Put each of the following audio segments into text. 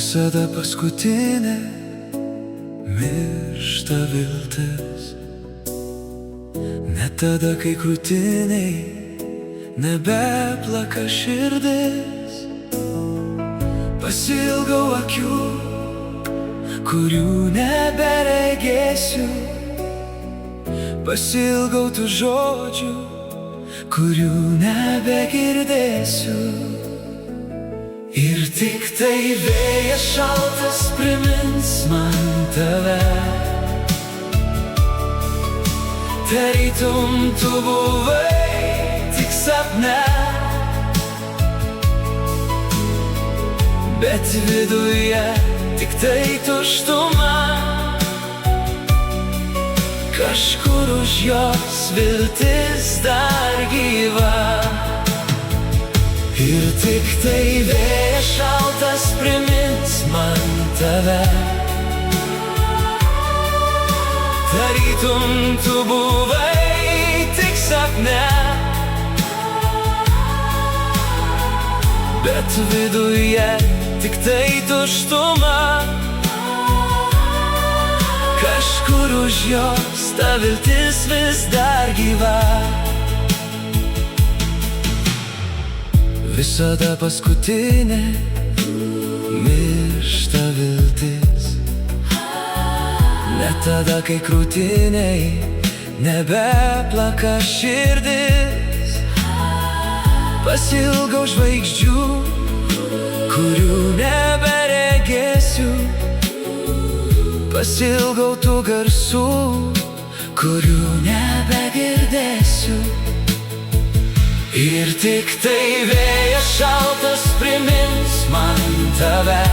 Visada paskutinė miršta viltis, net tada, kai krūtiniai nebeplaka širdis. Pasiilgau akių, kurių neberegėsiu, pasiilgau tų žodžių, kurių nebegirdėsiu. Ir tik tai vėjas šaltas primins man tave, tarytum tu buvai tik sapne, bet viduje tik tai tuštuma. Kažkur už jos viltis dar gyva. Ir tik tai vėjas šaltas primins man tave, tarytum tu buvai tik sapne, bet viduje tik tai tuštuma. Kažkur už jos ta viltis vis dar gyva. Visada paskutinė miršta viltis, net tada, kai krūtiniai nebeplaka širdis. Pasiilgau žvaigždžių, kurių neberegėsiu, pasiilgau tų garsų, kurių nebegirdėsiu. Ir tik tai vėjas šaltas primins man tave,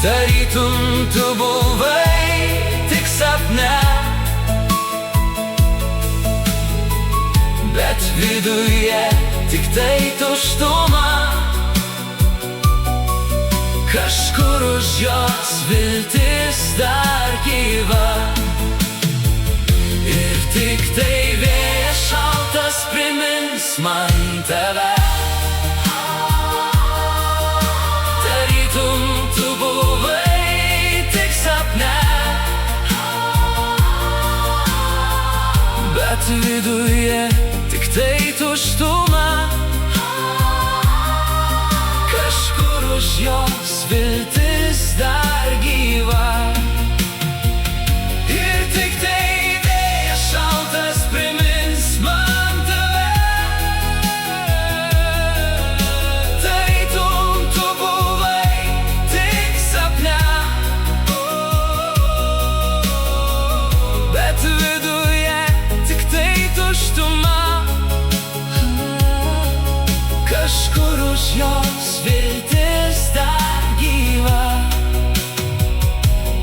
tarytum tu buvai tik sapne, bet viduje tik tai tuštuma. Kažkur už jos viltis dar gyva. Ir tik tai vėjas šaltas primins man tave, tarytum tu buvai tik sapne, bet viduje tik tai tuštuma. Kažkur už jos viltis dar gyva. Kažkur už jos viltis dar gyva.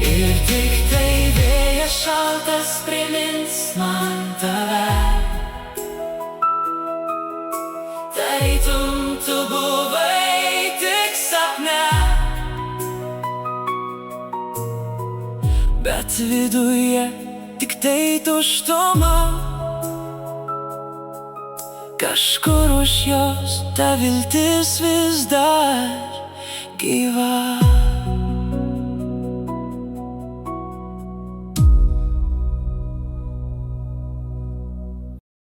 Ir tik tai vėjas šaltas primins man tave, tarytum tu buvai tik sapne, bet viduje tik tai tuštuma. Kažkur už jos ta viltis vis dar gyva.